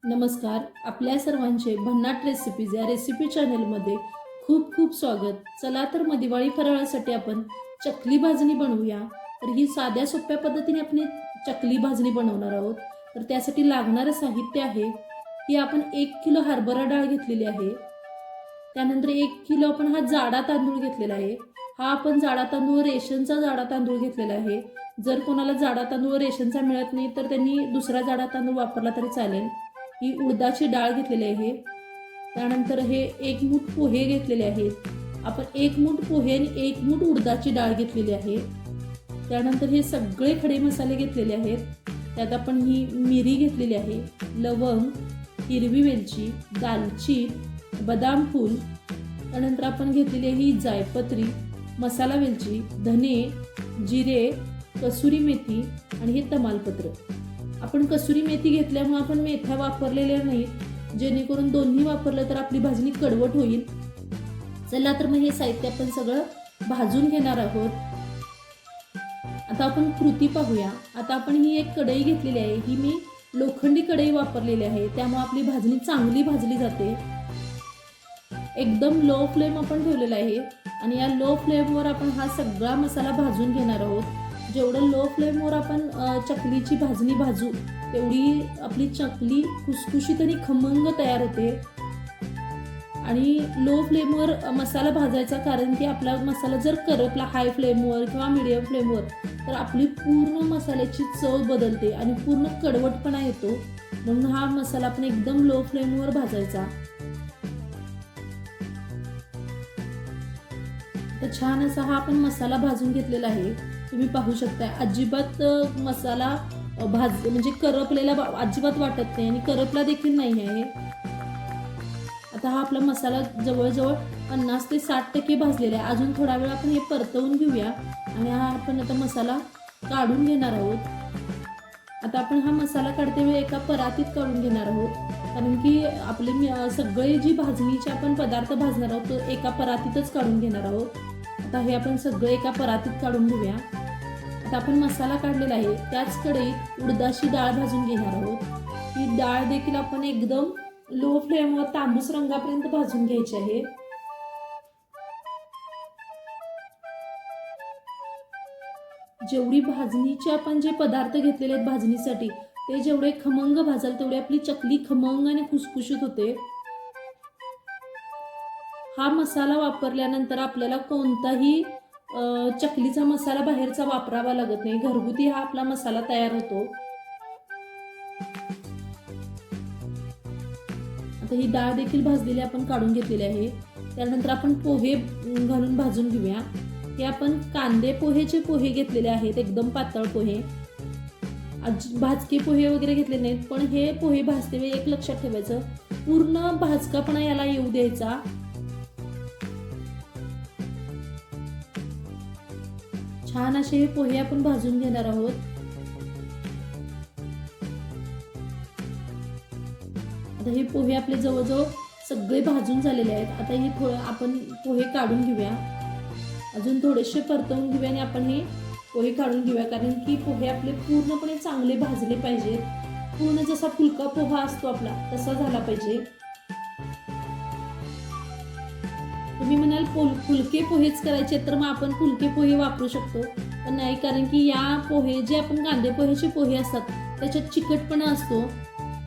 नमस्कार. आपल्या सर्वांचे भन्नाट रेसिपीज या रेसिपी चॅनलमध्ये खूप खूप स्वागत. चला तर मग दिवाळी फराळासाठी आपण चकली भाजणी बनवूया. तर ही साध्या सोप्या पद्धतीने आपण चकली भाजणी बनवणार आहोत. तर त्यासाठी लागणारं साहित्य आहे की आपण 1 किलो हरभरा डाळ घेतलेली आहे. त्यानंतर 1 किलो आपण हा जाडा तांदूळ घेतलेला आहे. हा आपण जाडा तांदूळ रेशनचा जाडा तांदूळ घेतलेला आहे. जर कोणाला जाडा तांदूळ रेशनचा मिळत नाही तर त्यांनी दुसरा जाडा तांदूळ वापरला तरी चालेल. ही उडदाची डाळ घेतलेली आहे. त्यानंतर हे 1 मूठ पोहे घेतलेले आहेत. आपण 1 मूठ पोहे आणि 1 मूठ उडदाची डाळ घेतलेली आहे. त्यानंतर हे सगळे खडे मसाले घेतलेले आहेत. त्यात आपण ही मिरी घेतलेली आहे, लवंग, हिरवी वेलची, दालचीन, बदाम फूल. त्यानंतर आपण घेतलेली आहे ही जायपत्री, मसाला वेलची, धने, जिरे, कसुरी मेथी आणि हे तमालपत्र. आपण कसुरी मेथी घेतल्यामुळे आपण मेथ्या वापरलेल्या नाहीत, जेणेकरून दोन्ही वापरलं तर आपली भाजणी कडवट होईल. चला तर मग हे साहित्य आपण सगळं भाजून घेणार आहोत. आता आपण कृती पाहूया. आता आपण ही एक कढई घेतलेली आहे. ही मी लोखंडी कढई वापरलेली आहे, त्यामुळे आपली भाजणी चांगली भाजली जाते. एकदम लो फ्लेम आपण ठेवलेला आहे आणि या लो फ्लेमवर आपण हा सगळा मसाला भाजून घेणार आहोत. जेवढं लो फ्लेमवर आपण चकलीची भाजणी भाजू तेवढी आपली चकली खुसखुशीत आणि खमंग तयार होते. आणि लो फ्लेमवर मसाला भाजायचा, कारण की आपला मसाला जर करपला हाय फ्लेमवर किंवा मीडियम फ्लेमवर तर आपली पूर्ण मसाल्याची चव बदलते आणि पूर्ण कडवटपणा येतो. म्हणून हा मसाला आपण एकदम लो फ्लेमवर भाजायचा. तर छान असा हा आपण मसाला भाजून घेतलेला आहे. तुम्ही पाहू शकता अजिबात मसाला म्हणजे करपलेला अजिबात वाटत नाही आणि करपला देखील नाही आहे. आता हा आपला मसाला जवळजवळ 50 ते 60% भाजलेला आहे. अजून थोडा वेळ आपण हे परतवून घेऊया आणि हा आपण आता मसाला काढून घेणार आहोत. आता आपण हा मसाला काढते वेळी एका परातीत काढून घेणार आहोत, कारण की आपले सगळे जी भाजणीचे आपण पदार्थ भाजणार आहोत तो एका परातीतच काढून घेणार आहोत. आता हे आपण सगळे एका परातीत काढून घेऊया. आता आपण मसाला काढलेला आहे त्याच कढईत उडदाची डाळ भाजून घेणार आहोत. ही डाळ देखील आपण एकदम लो फ्लेमवर तांबूस रंगापर्यंत भाजून घ्यायची आहे. जेवढी भाजणीचे आपण जे पदार्थ घेतलेले आहेत भाजणीसाठी ते जेवढे खमंग भाजाल तेवढी आपली चकली खमंग आणि खुसखुशीत होते. हा मसाला वापरल्यानंतर आपल्याला कोणताही चकलीचा मसाला बाहेरचा वापरावा लागत नाही. घरगुती हा आपला मसाला तयार होतो. आता ही डाळ देखील भाजलेली आपण काढून घेतलेली आहे. त्यानंतर आपण पोहे घालून भाजून घेऊया. हे आपण कांदे पोहेचे पोहे घेतलेले आहेत, एकदम पातळ पोहे. भाजके पोहे वगैरे घेतले नाहीत, पण हे पोहे भाजते वेळी एक लक्षात ठेवायचं, पूर्ण भाजकापणा याला येऊ द्यायचा. छान असे हे पोहे आपण भाजून घेणार आहोत. आता हे पोहे आपले जवळजवळ सगळे भाजून झालेले आहेत. आता हे थोडं आपण पोहे काढून घेऊया, अजून थोडेसे परतवून घेऊया आणि आपण हे पोहे काढून घेऊया, कारण की पोहे आपले पूर्णपणे चांगले भाजले पाहिजेत. पूर्ण जसा फुलका पोहा असतो आपला तसा झाला पाहिजे. तुम्ही म्हणाल फुलके पोहेच करायचे तर मग आपण फुलके पोहे वापरू शकतो, पण नाही, कारण की या पोहे जे आपण कांदे पोहेचे पोहे असतात त्याच्यात चिकटपणा असतो,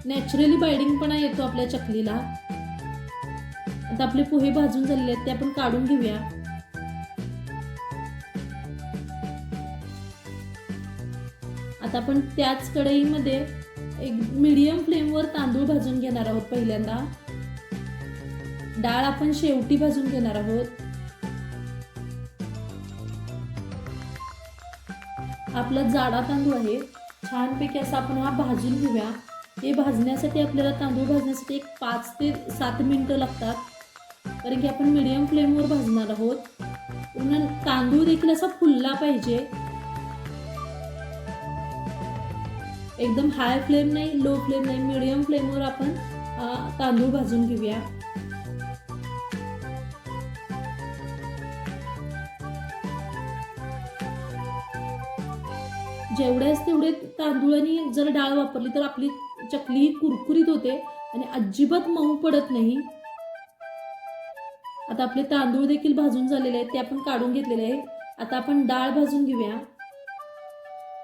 नॅचरली बाइंडिंगपणा येतो आपल्या चकलीला. आता आपले पोहे भाजून झालेले आहेत ते आपण काढून घेऊया. आता आपण त्याच कढईमध्ये एक मीडियम फ्लेमवर तांदूळ भाजून घेणार आहोत. पहिल्यांदा डाळ आपण शेवटी भाजून घेणार आहोत. आपला जाडा तांदूळ आहे, छानपैकी असा आपण हा भाजून घेऊया. हे भाजण्यासाठी आपल्याला तांदूळ भाजण्यासाठी एक 5 ते 7 मिनिटं लागतात, कारण की आपण मीडियम फ्लेमवर भाजणार आहोत. पूर्ण तांदूळ देखील असा फुलला पाहिजे. एकदम हाय फ्लेम नाही, लो फ्लेम नाही, मीडियम फ्लेमवर आपण तांदूळ भाजून घेऊया. जेवढ्याच तेवढे तांदूळ आणि जर डाळ वापरली तर आपली चकली ही कुरकुरीत होते आणि अजिबात मऊ पडत नाही. आता आपले तांदूळ देखील भाजून झालेले आहेत, ते आपण काढून घेतलेले आहे. आता आपण डाळ भाजून घेऊया.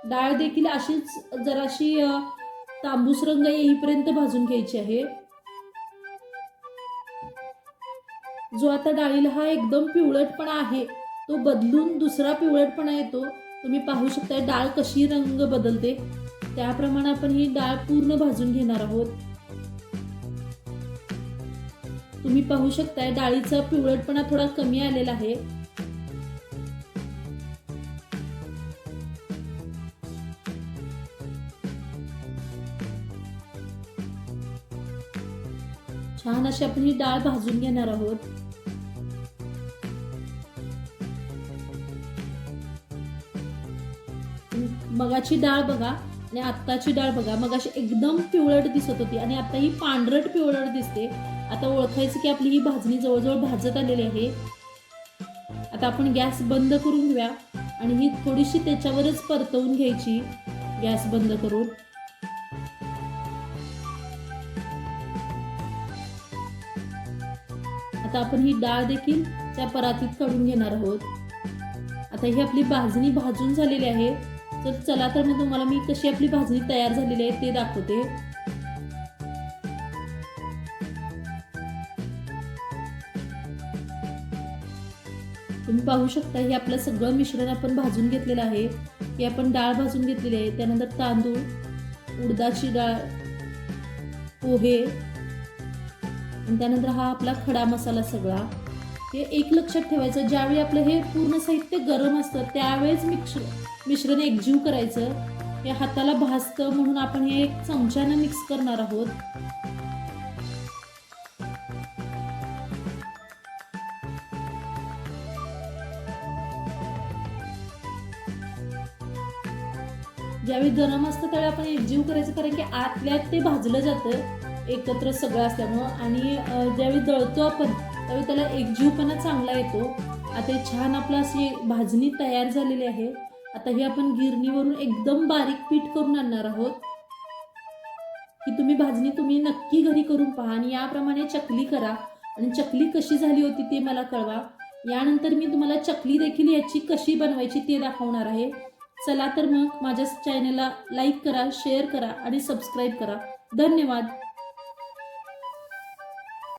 डाळ देखील अशीच जराशी तांबूस रंग येईपर्यंत भाजून घ्यायची आहे. जो आता डाळीला हा एकदम पिवळटपणा आहे तो बदलून दुसरा पिवळटपणा येतो. तुम्ही पाहू शकता डाळ कशी रंग बदलते. त्याप्रमाणे आपण ही डाळ पूर्ण भाजून घेणार आहोत. तुम्ही पाहू शकताय डाळीचा पिवळटपणा थोडा कमी आलेला आहे. छान अशी आपण ही डाळ भाजून घेणार आहोत. मगाची डाळ बघा आणि आत्ताची डाळ बघा. मगाशी एकदम पिवळट दिसत होती आणि आता ही पांढरट पिवळट दिसते. आता ओळखायचं की आपली ही भाजणी जवळजवळ भाजत आलेली आहे. आता आपण गॅस बंद करून घेऊया आणि ही थोडीशी त्याच्यावरच परतवून घ्यायची गॅस बंद करून. आता आपण ही डाळ देखील त्या परातीत काढून घेणार आहोत. आता ही आपली भाजणी भाजून झालेली आहे. तर चला तर मग तुम्हाला मी कशी आपली भाजणी तयार झालेली आहे ते दाखवते. तुम्ही पाहू शकता हे आपलं सगळं मिश्रण आपण भाजून घेतलेलं आहे. हे आपण डाळ भाजून घेतलेली आहे. त्यानंतर तांदूळ, उडदाची डाळ, पोहे आणि त्यानंतर हा आपला खडा मसाला सगळा. हे एक लक्षात ठेवायचं, ज्यावेळी आपलं हे पूर्ण साहित्य गरम असतं त्यावेळेस मिश्रण एकजीव करायचं. हे हाताला भाजतं म्हणून आपण हे एक चमच्यानं मिक्स करणार आहोत. ज्यावेळी गरम असतं त्यावेळी आपण एकजीव करायचं, कारण की आतल्यात ते भाजलं जातं एकत्र सगळं असल्यामुळं. आणि ज्यावेळी दळतो आपण त्यावेळी त्याला एकजीवपणा चांगला येतो. आता हे छान आपलं अशी भाजणी तयार झालेली आहे. आता हे आपण गिरणीवरून एकदम बारीक पीठ करून आणणार आहोत. ही भाजणी तुम्ही नक्की घरी करून पहा आणि याप्रमाणे चकली करा आणि चकली कशी झाली होती ते मला कळवा. यानंतर मी तुम्हाला चकली देखील याची कशी बनवायची ते दाखवणार आहे. चला तर मग माझ्या चॅनलला लाईक करा, शेअर करा आणि सबस्क्राईब करा. धन्यवाद.